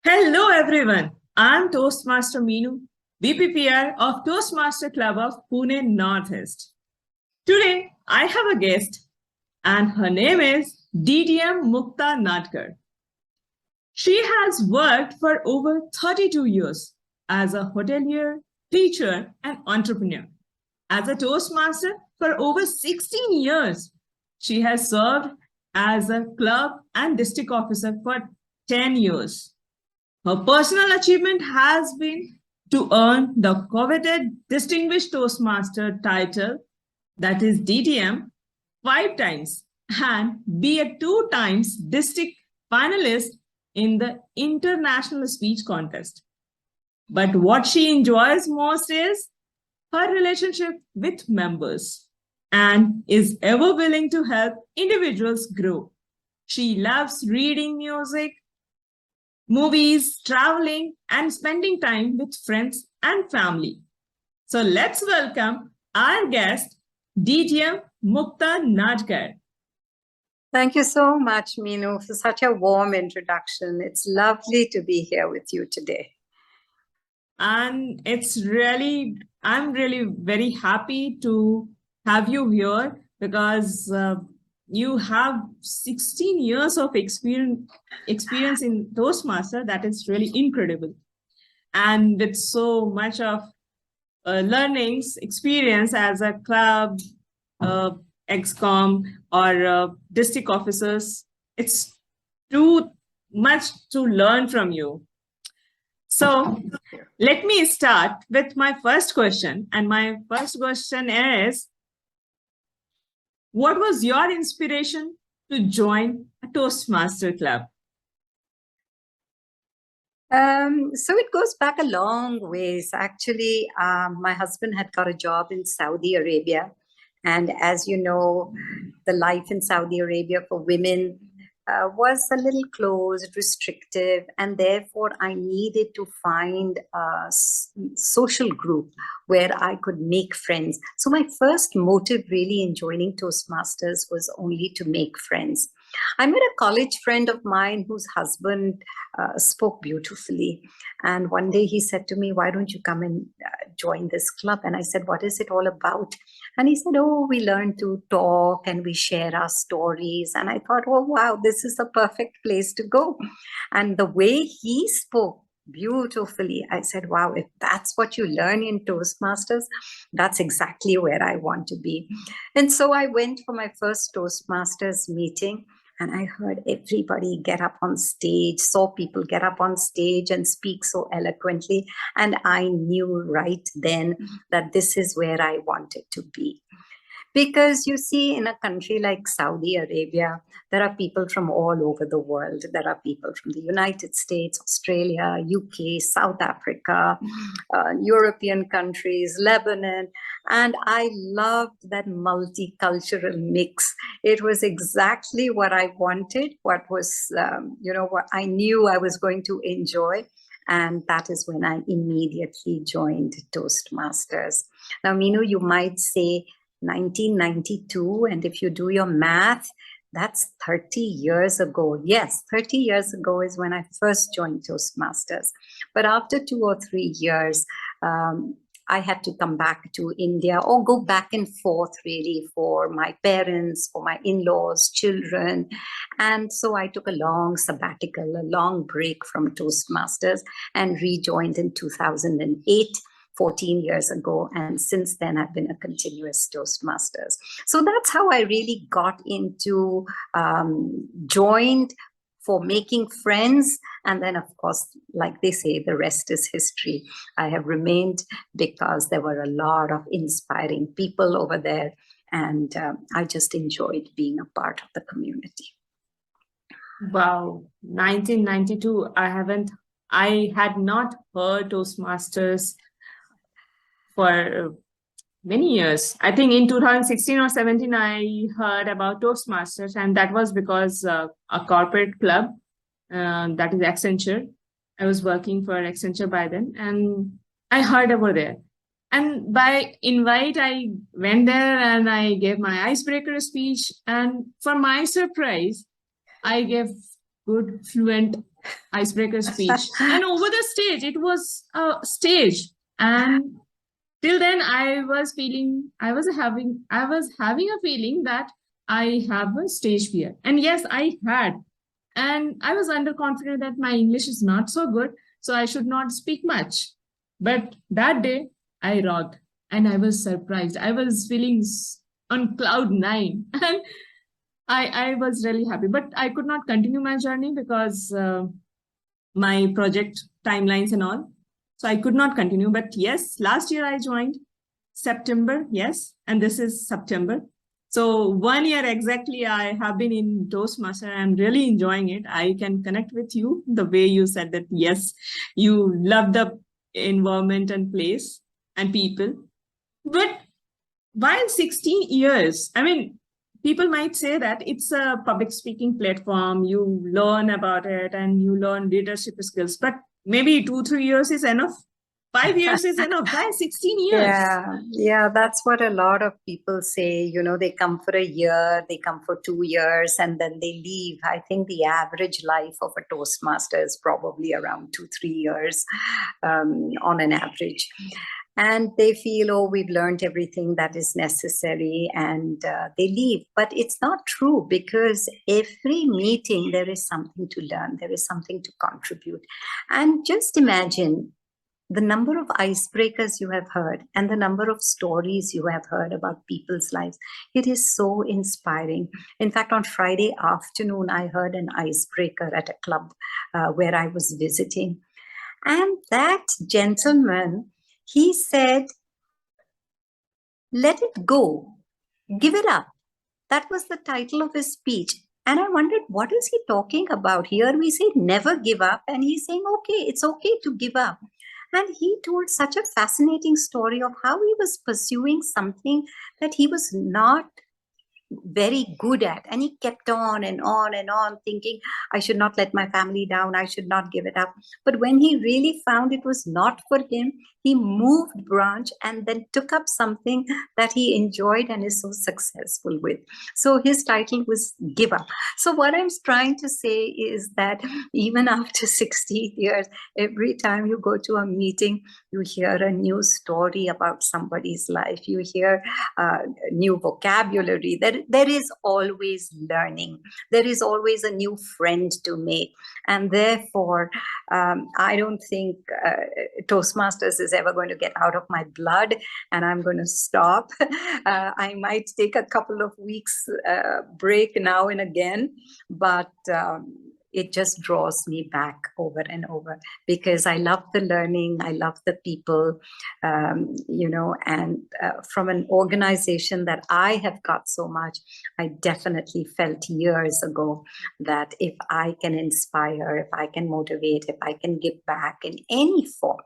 Hello everyone, I'm Toastmaster Meenu, BPPR of Toastmaster Club of Pune Northeast. Today I have a guest and her name is DTM Mukta Nadkar. She has worked for over 32 years as a hotelier, teacher and entrepreneur. As a Toastmaster for over 16 years, she has served as a club and district officer for 10 years. Her personal achievement has been to earn the coveted Distinguished Toastmaster title, that is DTM, 5 times and be a 2 times district finalist in the international speech contest. But what she enjoys most is her relationship with members and is ever willing to help individuals grow. She loves reading music, movies, traveling, and spending time with friends and family. So let's welcome our guest, DTM Mukta Nadkar. Thank you so much, Meenu, for such a warm introduction. It's lovely to be here with you today. And I'm really very happy to have you here because you have 16 years of experience in Toastmaster. That is really incredible. And with so much of learnings, experience as a club, ex-com or district officers, it's too much to learn from you. So let me start with my first question. And my first question is, what was your inspiration to join a Toastmaster club? So it goes back a long ways. Actually, my husband had got a job in Saudi Arabia. And as you know, the life in Saudi Arabia for women was a little closed, restrictive, and therefore I needed to find a social group where I could make friends. So my first motive really in joining Toastmasters was only to make friends. I met a college friend of mine whose husband spoke beautifully. And one day he said to me, why don't you come and join this club? And I said, what is it all about? And he said, oh, we learn to talk and we share our stories. And I thought, oh, wow, this is a perfect place to go. And the way he spoke beautifully, I said, wow, if that's what you learn in Toastmasters, that's exactly where I want to be. And so I went for my first Toastmasters meeting. And I heard everybody get up on stage, saw people get up on stage and speak so eloquently. And I knew right then that this is where I wanted to be. Because you see, in a country like Saudi Arabia, there are people from all over the world. There are people from the United States, Australia, UK, South Africa, European countries, Lebanon. And I loved that multicultural mix. It was exactly what I wanted, what was, what I knew I was going to enjoy. And that is when I immediately joined Toastmasters. Now, Meenu, you might say, 1992, and if you do your math, that's 30 years ago. Yes, 30 years ago is when I first joined Toastmasters. But after 2 or 3 years, I had to come back to India or go back and forth really for my parents, for my in-laws, children. And so I took a long sabbatical, a long break from Toastmasters and rejoined in 2008. 14 years ago, and since then I've been a continuous Toastmasters. So that's how I really got into, joined for making friends, and then of course, like they say, the rest is history. I have remained because there were a lot of inspiring people over there, and I just enjoyed being a part of the community. Wow, 1992, I had not heard Toastmasters for many years. I think in 2016 or 17, I heard about Toastmasters, and that was because a corporate club, that is Accenture. I was working for Accenture by then, and I heard over there. And by invite, I went there and I gave my icebreaker speech. And for my surprise, I gave good, fluent icebreaker speech. And over the stage, it was a stage. And till then, I was having a feeling that I have a stage fear. And yes, I had. And I was underconfident that my English is not so good, so I should not speak much. But that day, I rocked and I was surprised. I was feeling on cloud nine. And I was really happy. But I could not continue my journey because my project timelines and all. So I could not continue. But yes, last year I joined September. Yes. And this is September. So 1 year exactly I have been in Toastmaster. I'm really enjoying it. I can connect with you the way you said that, yes, you love the environment and place and people. But while 16 years, I mean, people might say that it's a public speaking platform, you learn about it and you learn leadership skills, but maybe 2, 3 years is enough. 5 years is enough. Why 16 years? Yeah, that's what a lot of people say. You know, they come for a year, they come for 2 years, and then they leave. I think the average life of a Toastmaster is probably around 2, 3 years on an average. And they feel, oh, we've learned everything that is necessary, and they leave. But it's not true, because every meeting there is something to learn, there is something to contribute. And just imagine the number of icebreakers you have heard and the number of stories you have heard about people's lives. It is so inspiring. In fact, on Friday afternoon, I heard an icebreaker at a club where I was visiting. And that gentleman, he said, let it go, give it up. That was the title of his speech. And I wondered, what is he talking about? Here we say never give up. And he's saying, okay, it's okay to give up. And he told such a fascinating story of how he was pursuing something that he was not very good at. And he kept on and on and on, thinking, I should not let my family down, I should not give it up. But when he really found it was not for him, he moved branch and then took up something that he enjoyed and is so successful with. So his title was Give Up. So what I'm trying to say is that even after 60 years, every time you go to a meeting, you hear a new story about somebody's life. You hear new vocabulary. There is always learning. There is always a new friend to make. And therefore, I don't think Toastmasters is ever going to get out of my blood, and I'm going to stop. I might take a couple of weeks break now and again, but it just draws me back over and over, because I love the learning, I love the people, and from an organization that I have got so much, I definitely felt years ago that if I can inspire, if I can motivate, if I can give back in any form,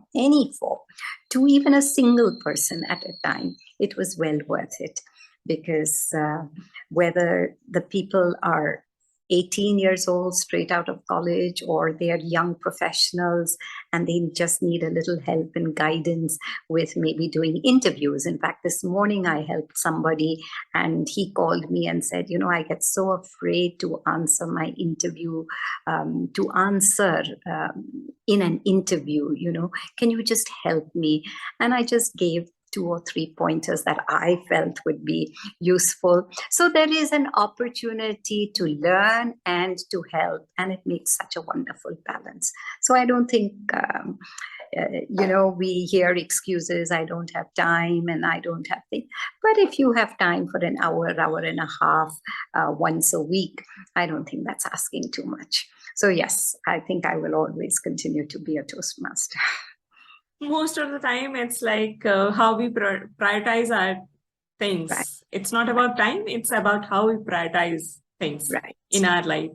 to even a single person at a time, it was well worth it. Because whether the people are 18 years old, straight out of college, or they are young professionals and they just need a little help and guidance with maybe doing interviews. In fact, this morning I helped somebody and he called me and said, I get so afraid to answer my interview, in an interview, can you just help me? And I just gave 2 or 3 pointers that I felt would be useful. So there is an opportunity to learn and to help, and it makes such a wonderful balance. So I don't think, we hear excuses, I don't have time and I don't have things. But if you have time for an hour and a half once a week, I don't think that's asking too much. So yes, I think I will always continue to be a Toastmaster. Most of the time, it's like how we prioritize our things. Right. It's not about time, it's about how we prioritize things in our life.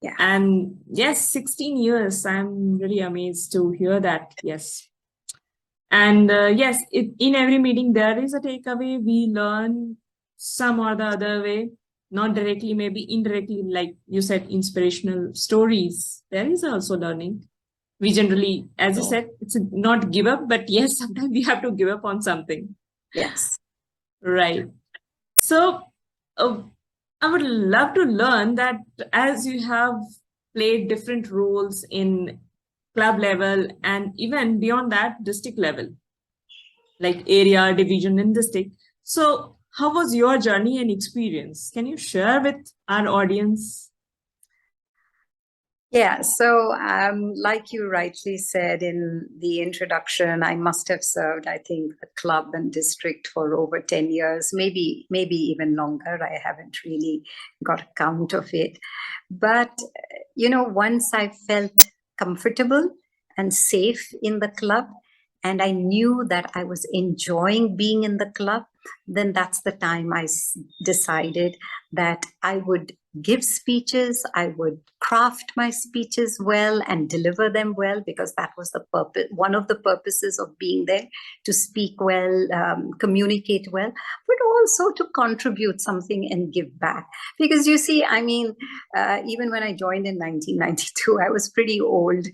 Yeah. And yes, 16 years, I'm really amazed to hear that. Yes. And yes, in every meeting, there is a takeaway. We learn some or the other way, not directly, maybe indirectly, like you said, inspirational stories. There is also learning. We generally, as you said, it's not give up, but yes, sometimes we have to give up on something. Yes. Right. So I would love to learn that as you have played different roles in club level and even beyond that, district level, like area, division, and district. So, how was your journey and experience? Can you share with our audience? Yeah, so like you rightly said in the introduction, I must have served, I think, the club and district for over 10 years, maybe even longer. I haven't really got a count of it. But, once I felt comfortable and safe in the club, and I knew that I was enjoying being in the club, then that's the time I decided that I would give speeches, I would craft my speeches well and deliver them well, because that was the purpose, one of the purposes of being there, to speak well, communicate well, but also to contribute something and give back. Because you see, I mean, even when I joined in 1992, I was pretty old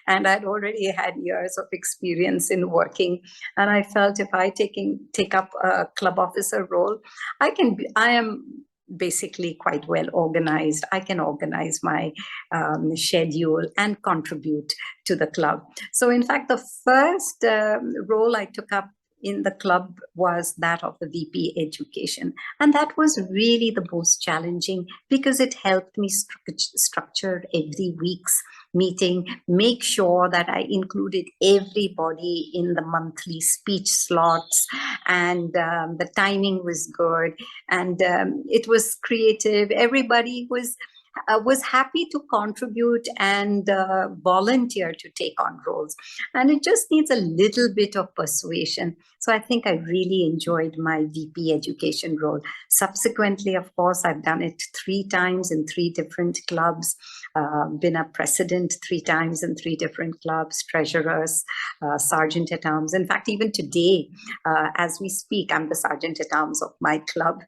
and I'd already had years of experience in working. And I felt if I take up a club officer role, I am basically quite well organized. I can organize my schedule and contribute to the club. So in fact, the first role I took up in the club was that of the VP education. And that was really the most challenging, because it helped me structure every week's meeting, make sure that I included everybody in the monthly speech slots, and the timing was good, and it was creative. Everybody was happy to contribute and volunteer to take on roles. And it just needs a little bit of persuasion. So I think I really enjoyed my VP education role. Subsequently, of course, I've done it 3 times in 3 different clubs, been a president 3 times in 3 different clubs, treasurers, sergeant at arms. In fact, even today, as we speak, I'm the sergeant at arms of my club.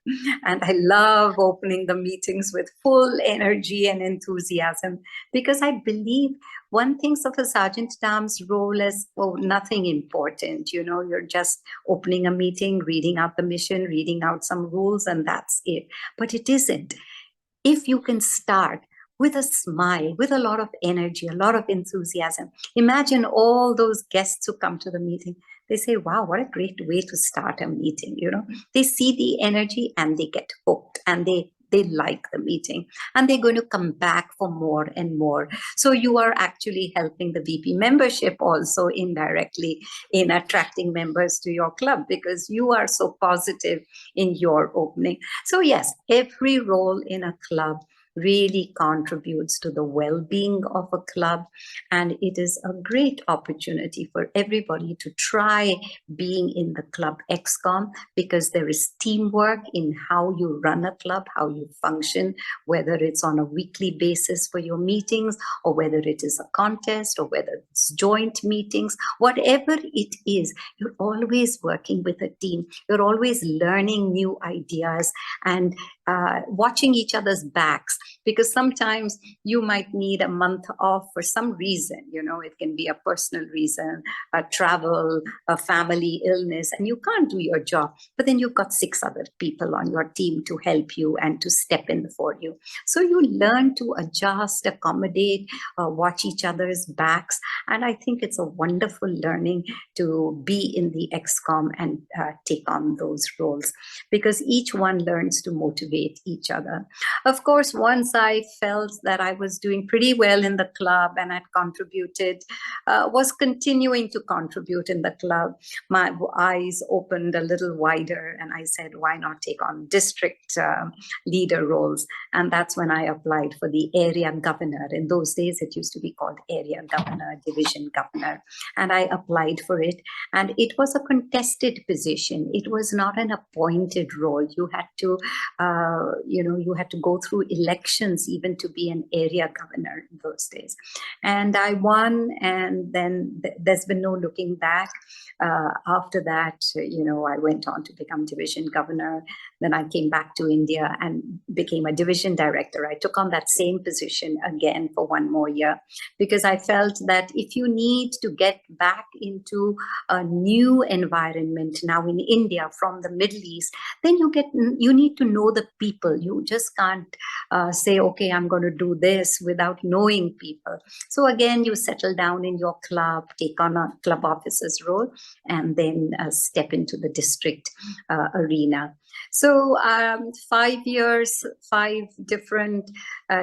And I love opening the meetings with full energy and enthusiasm, because I believe one thinks of a sergeant at arms role as, oh, nothing important. You're just opening a meeting, reading out the mission, reading out some rules, and that's it. But it isn't. If you can start with a smile, with a lot of energy, a lot of enthusiasm, imagine all those guests who come to the meeting. They say, wow, what a great way to start a meeting. They see the energy and they get hooked, and they like the meeting, and they're going to come back for more and more. So you are actually helping the VP membership also indirectly in attracting members to your club, because you are so positive in your opening. So yes, every role in a club really contributes to the well-being of a club, and it is a great opportunity for everybody to try being in the club ExCom, because there is teamwork in how you run a club, how you function, whether it's on a weekly basis for your meetings, or whether it is a contest, or whether it's joint meetings. Whatever it is, you're always working with a team. You're always learning new ideas and watching each other's backs, because sometimes you might need a month off for some reason. It can be a personal reason, a travel, a family illness, and you can't do your job. But then you've got 6 other people on your team to help you and to step in for you. So you learn to adjust, accommodate, watch each other's backs. And I think it's a wonderful learning to be in the ExCom and take on those roles, because each one learns to motivate each other. Of course, once I felt that I was doing pretty well in the club and had contributed, was continuing to contribute in the club, my eyes opened a little wider, and I said, why not take on district leader roles? And that's when I applied for the area governor. In those days, it used to be called area governor, division governor. And I applied for it. And it was a contested position. It was not an appointed role. You had to you had to go through elections even to be an area governor in those days. And I won, and then there's been no looking back. After that, I went on to become division governor. Then I came back to India and became a division director. I took on that same position again for 1 more year, because I felt that if you need to get back into a new environment now in India from the Middle East, then you need to know the people. You just can't say, okay, I'm going to do this without knowing people. So again, you settle down in your club, take on a club officer's role, and then step into the district arena. So 5 years, 5 different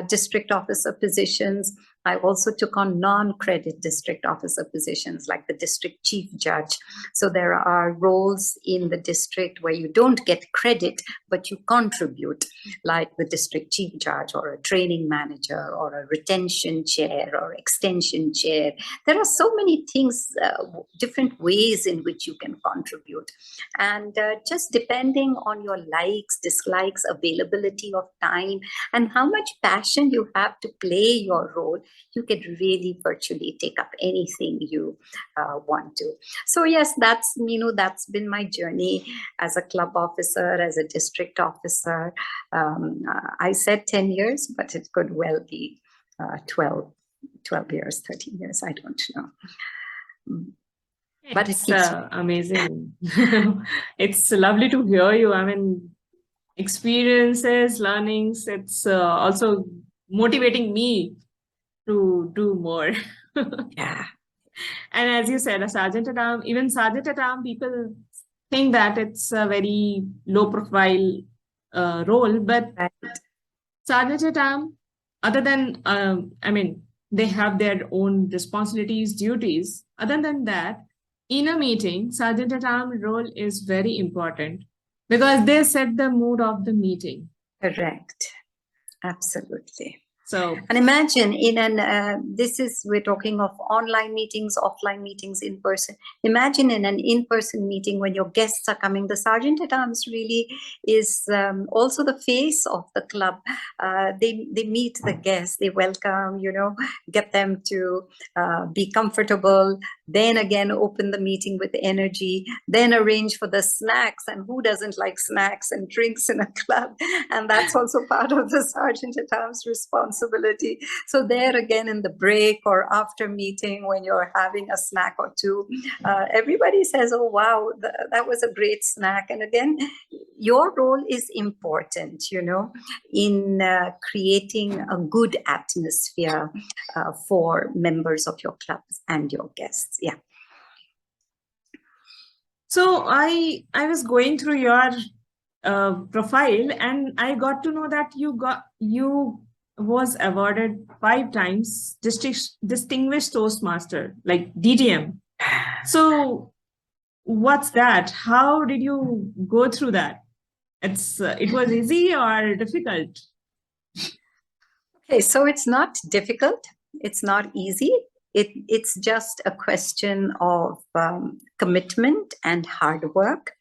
district officer positions. I also took on non-credit district officer positions like the district chief judge. So there are roles in the district where you don't get credit, but you contribute, like the district chief judge or a training manager or a retention chair or extension chair. There are so many things, different ways in which you can contribute. And just depending on your likes, dislikes, availability of time, and how much passion you have to play your role, you can really virtually take up anything you want to. So yes, that's been my journey as a club officer, as a district officer. I said 10 years, but it could well be 12 years, 13 years, I don't know. But it's amazing. It's lovely to hear you. I mean, experiences, learnings, it's also motivating me to do more. Yeah. And as you said, a sergeant at arm, even sergeant at arm, people think that it's a very low profile role, but Right. sergeant at arm, other than, I mean, they have their own responsibilities, duties. Other than that, in a meeting, sergeant at arm role is very important because they set the mood of the meeting. Correct. Absolutely. So, and imagine we're talking of online meetings, offline meetings, in person. Imagine in an in-person meeting when your guests are coming, the sergeant at arms really is also the face of the club. They meet the guests, they welcome, get them to be comfortable, then again open the meeting with energy, then arrange for the snacks. And who doesn't like snacks and drinks in a club? And that's also part of the sergeant at arms responsibility. So there again, in the break or after meeting, when you're having a snack or two, everybody says, oh wow, that was a great snack. And again, your role is important, in creating a good atmosphere for members of your clubs and your guests. Yeah. So I was going through your profile, and I got to know that you was awarded 5 times Distinguished Toastmaster, like DTM. So what's that? How did you go through that? It was easy or difficult? Okay, so it's not difficult. It's not easy. It's just a question of commitment and hard work.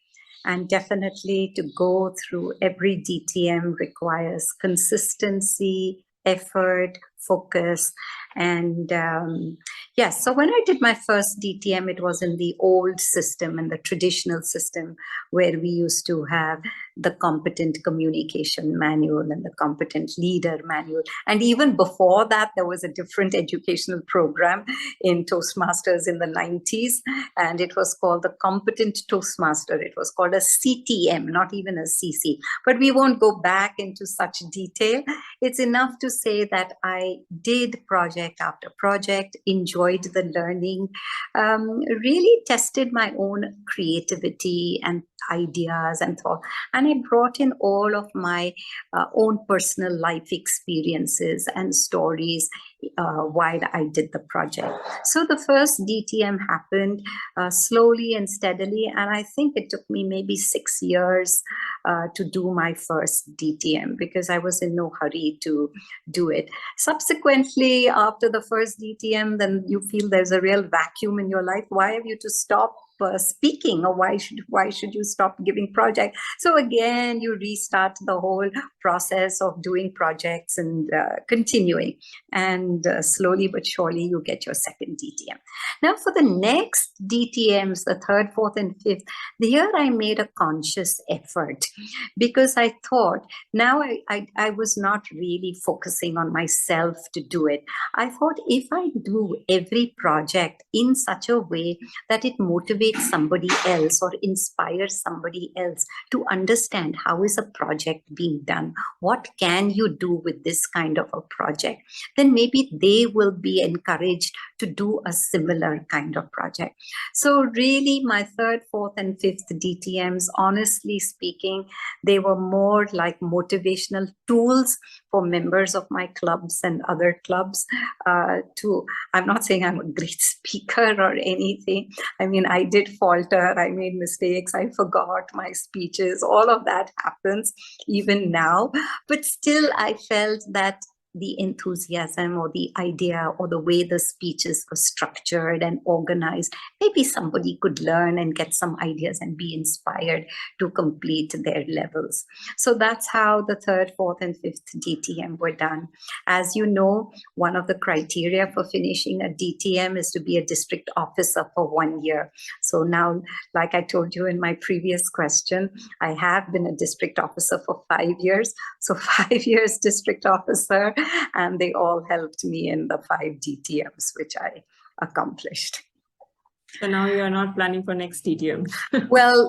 And definitely to go through every DTM requires consistency, effort, focus. And yes, so when I did my first DTM, it was in the old system, in the traditional system, where we used to have the competent communication manual and the competent leader manual. And even before that, there was a different educational program in Toastmasters in the 90s, and it was called the Competent Toastmaster. It was called a CTM, not even a CC. But we won't go back into such detail. It's enough to say that I did project after project, enjoyed the learning, really tested my own creativity and ideas and thought, and I brought in all of my own personal life experiences and stories while I did the project. So the first DTM happened slowly and steadily, and I think it took me maybe 6 years to do my first DTM because I was in no hurry to do it. Subsequently, after the first DTM, then you feel there's a real vacuum in your life. Why have you to stop speaking, or why should you stop giving projects? So again, you restart the whole process of doing projects and continuing, and slowly but surely you get your second DTM. Now for the next DTMs, the third, fourth, and fifth, here I made a conscious effort because I thought now I was not really focusing on myself to do it. I thought if I do every project in such a way that it motivates motivate somebody else or inspire somebody else to understand how is a project being done, what can you do with this kind of a project, then maybe they will be encouraged to do a similar kind of project. So really my third, fourth and fifth DTMs, honestly speaking, they were more like motivational tools for members of my clubs and other clubs. I'm not saying I'm a great speaker or anything. I mean, I did falter, I made mistakes, I forgot my speeches, all of that happens even now. But still, I felt that the enthusiasm or the idea or the way the speeches were structured and organized, maybe somebody could learn and get some ideas and be inspired to complete their levels. So that's how the third, fourth and fifth DTM were done. As you know, one of the criteria for finishing a DTM is to be a district officer for 1 year. So now, like I told you in my previous question, I have been a district officer for 5 years. So 5 years district officer, and they all helped me in the 5 DTMs, which I accomplished. So now you are not planning for next DTM. Well,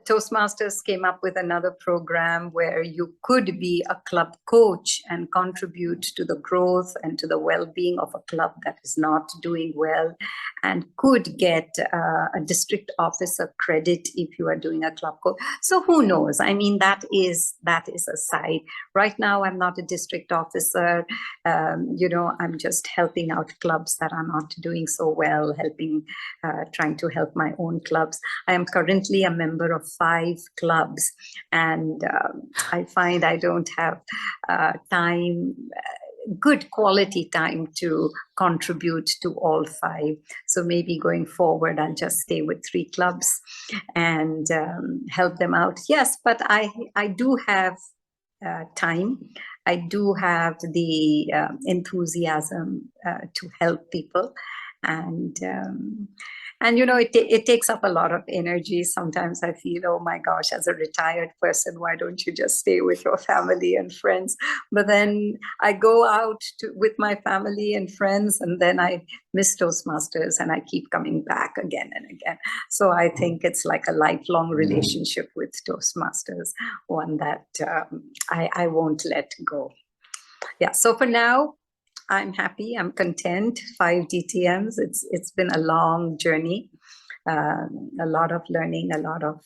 Toastmasters came up with another program where you could be a club coach and contribute to the growth and to the well-being of a club that is not doing well, and could get a district officer credit if you are doing a club coach. So who knows? I mean, that is a side. Right now, I'm not a district officer. I'm just helping out clubs that are not doing so well, trying to help my own clubs. I am currently a member of 5 clubs, and I find I don't have good quality time to contribute to all 5. So maybe going forward, I'll just stay with 3 clubs and help them out. Yes, but I do have time. I do have the enthusiasm to help people, and it takes up a lot of energy. Sometimes I feel, oh my gosh, as a retired person, why don't you just stay with your family and friends? But then I go out with my family and friends, and then I miss Toastmasters, and I keep coming back again and again. So I think it's like a lifelong relationship with Toastmasters, one that I won't let go. Yeah, so for now, I'm happy, I'm content. 5 DTMs, it's been a long journey, a lot of learning, a lot of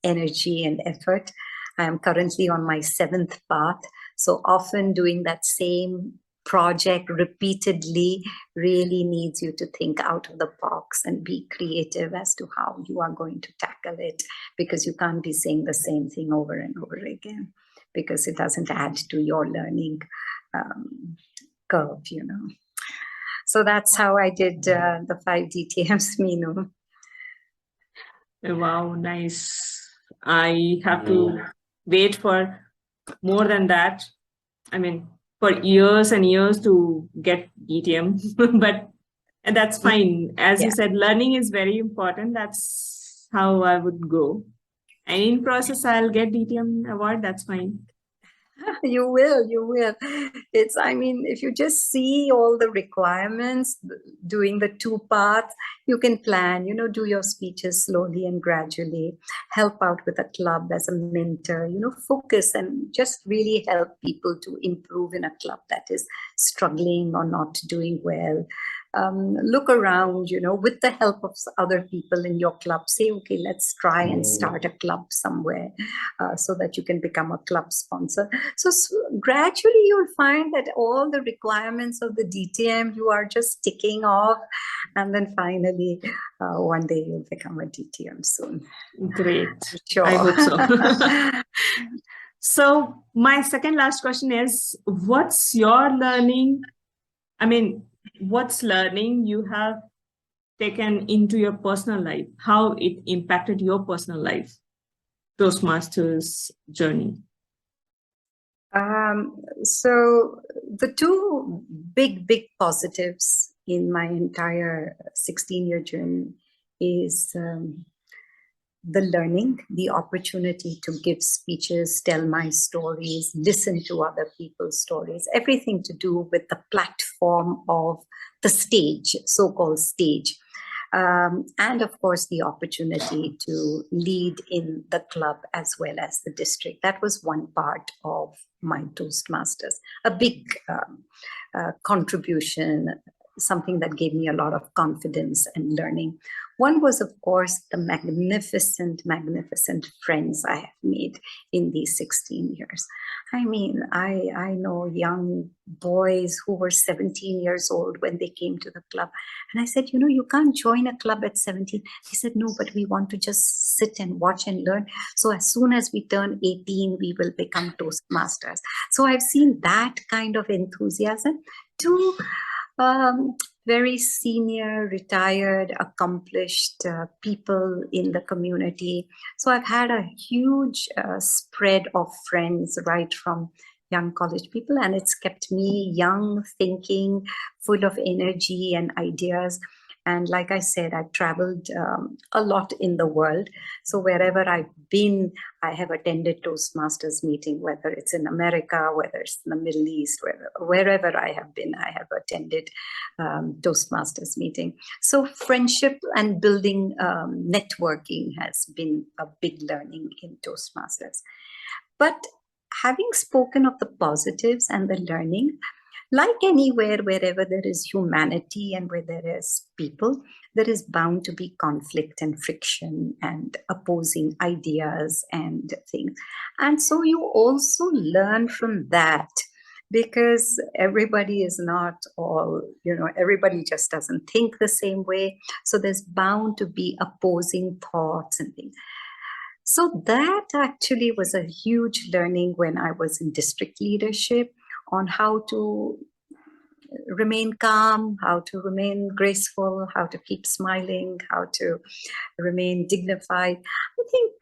energy and effort. I'm currently on my 7th path, so often doing that same project repeatedly really needs you to think out of the box and be creative as to how you are going to tackle it, because you can't be saying the same thing over and over again, because it doesn't add to your learning curve, So that's how I did the 5 DTMs, Meenu. Wow, nice. I have to wait for more than that. I mean, for years and years to get DTM, but that's fine. As you said, learning is very important. That's how I would go. And in process, I'll get DTM award. That's fine. You will. If you just see all the requirements, doing the 2 paths, you can plan, do your speeches slowly and gradually, help out with a club as a mentor, focus and just really help people to improve in a club that is struggling or not doing well. Look around, with the help of other people in your club. Say, okay, let's try and start a club somewhere so that you can become a club sponsor. So gradually you'll find that all the requirements of the DTM you are just ticking off, and then finally one day you'll become a DTM soon. Great. Sure. I hope so. So my second last question is, what's your learning? What's learning you have taken into your personal life? How it impacted your personal life, Toastmasters journey? So the 2 big positives in my entire 16-year journey is the learning, the opportunity to give speeches, tell my stories, listen to other people's stories, everything to do with the platform of the stage, so-called stage. And of course, the opportunity to lead in the club as well as the district. That was one part of my Toastmasters, a big contribution, something that gave me a lot of confidence and learning. One was, of course, the magnificent, magnificent friends I have made in these 16 years. I mean, I know young boys who were 17 years old when they came to the club. And I said, you can't join a club at 17. He said, no, but we want to just sit and watch and learn. So as soon as we turn 18, we will become Toastmasters. So I've seen that kind of enthusiasm to very senior, retired, accomplished people in the community. So I've had a huge spread of friends right from young college people, and it's kept me young, thinking, full of energy and ideas. And like I said, I've traveled a lot in the world. So wherever I've been, I have attended Toastmasters meeting, whether it's in America, whether it's in the Middle East, wherever I have been, I have attended Toastmasters meeting. So friendship and building networking has been a big learning in Toastmasters. But having spoken of the positives and the learning, like anywhere, wherever there is humanity and where there is people, there is bound to be conflict and friction and opposing ideas and things. And so you also learn from that, because everybody is not all, everybody just doesn't think the same way. So there's bound to be opposing thoughts and things. So that actually was a huge learning when I was in district leadership, on how to remain calm, how to remain graceful, how to keep smiling, how to remain dignified. I think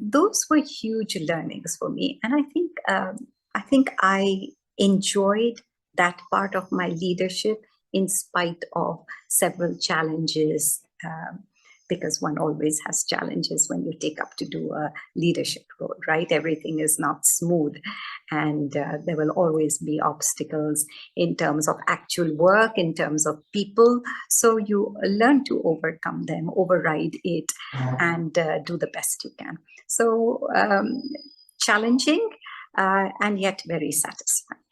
those were huge learnings for me. And I think I enjoyed that part of my leadership in spite of several challenges, because one always has challenges when you take up to do a leadership role, right? Everything is not smooth, and there will always be obstacles in terms of actual work, in terms of people. So you learn to overcome them, override it, and do the best you can. So challenging and yet very satisfying.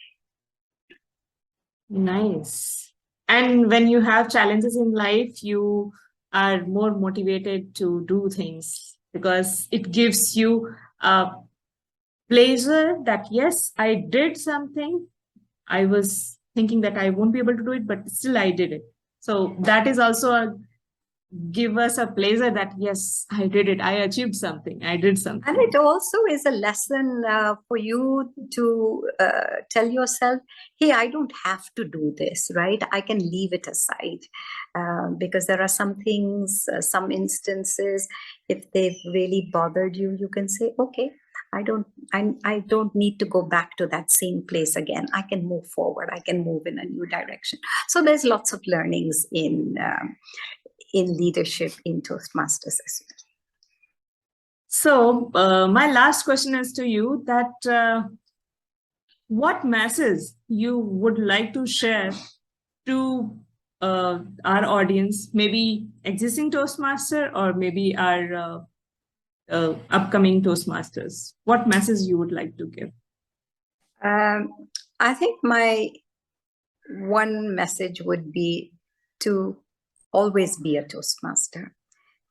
Nice. And when you have challenges in life, you are more motivated to do things, because it gives you a pleasure that, yes, I did something. I was thinking that I won't be able to do it, but still I did it. So that is also give us a pleasure that, yes, I did it. I achieved something. I did something. And it also is a lesson for you to tell yourself, hey, I don't have to do this, right? I can leave it aside, because there are some things, some instances, if they've really bothered you, you can say, okay, I don't need to go back to that same place again. I can move forward. I can move in a new direction. So there's lots of learnings in leadership in Toastmasters as well. So my last question is to you, that what message you would like to share to our audience, maybe existing Toastmaster or maybe our upcoming Toastmasters? What message you would like to give? I think my one message would be to always be a Toastmaster,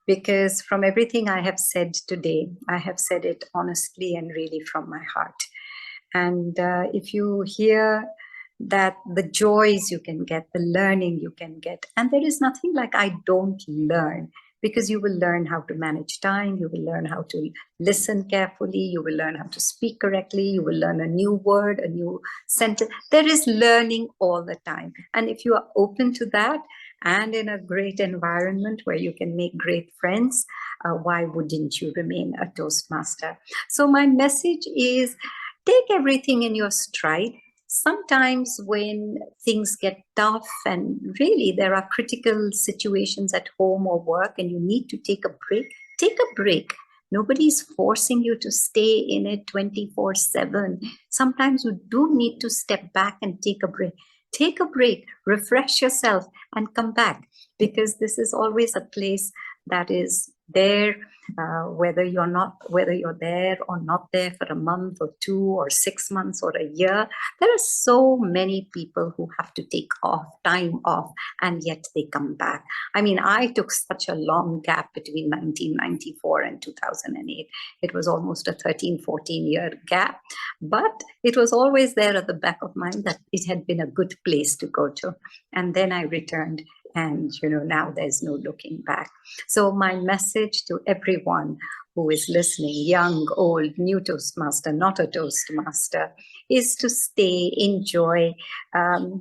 because from everything I have said today, I have said it honestly and really from my heart. And if you hear that the joys you can get, the learning you can get, and there is nothing like I don't learn, because you will learn how to manage time, you will learn how to listen carefully, you will learn how to speak correctly, you will learn a new word, a new sentence. There is learning all the time. And if you are open to that, and in a great environment where you can make great friends, why wouldn't you remain a Toastmaster? So my message is, take everything in your stride. Sometimes when things get tough and really there are critical situations at home or work and you need to take a break, take a break. Nobody's forcing you to stay in it 24/7. Sometimes you do need to step back and take a break. Take a break, refresh yourself, and come back. because this is always a place that is there, whether you're there or not there for a month or 2 or 6 months or a year. There are so many people who have to take time off, and yet they come back. I mean, I took such a long gap between 1994 and 2008. It was almost a 13-14-year gap, but it was always there at the back of mind that it had been a good place to go to. And then I returned, and now there's no looking back. So my message to everyone who is listening, young, old, new Toastmaster, not a Toastmaster, is to stay, enjoy,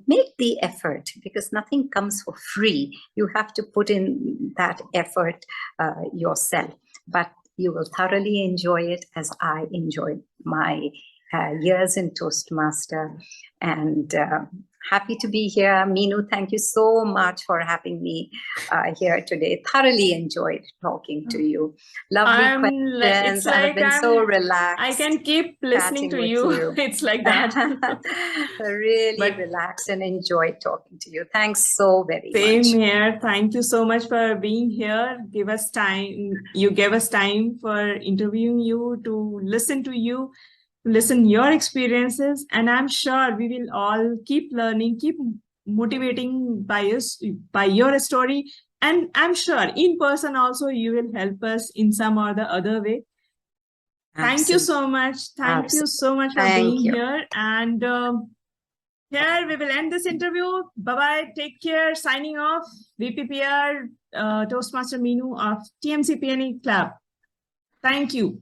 make the effort, because nothing comes for free. You have to put in that effort yourself, but you will thoroughly enjoy it, as I enjoyed my years in Toastmaster. And happy to be here. Meenu, thank you so much for having me here today. Thoroughly enjoyed talking to you. Lovely questions. I have been so relaxed. I can keep listening to you. It's like that. Really relaxed and enjoyed talking to you. Thanks so very much. Same here. Thank you so much for being here. Give us time. You gave us time for interviewing you, to listen to you, listen your experiences, and I'm sure we will all keep learning, keep motivating by your story, and I'm sure in person also you will help us in some or the other way. Thank you so much. Thank you so much for being here. And here we will end this interview. Bye-bye. Take care. Signing off. VPPR Toastmaster Meenu of TMC PNE Club. Thank you.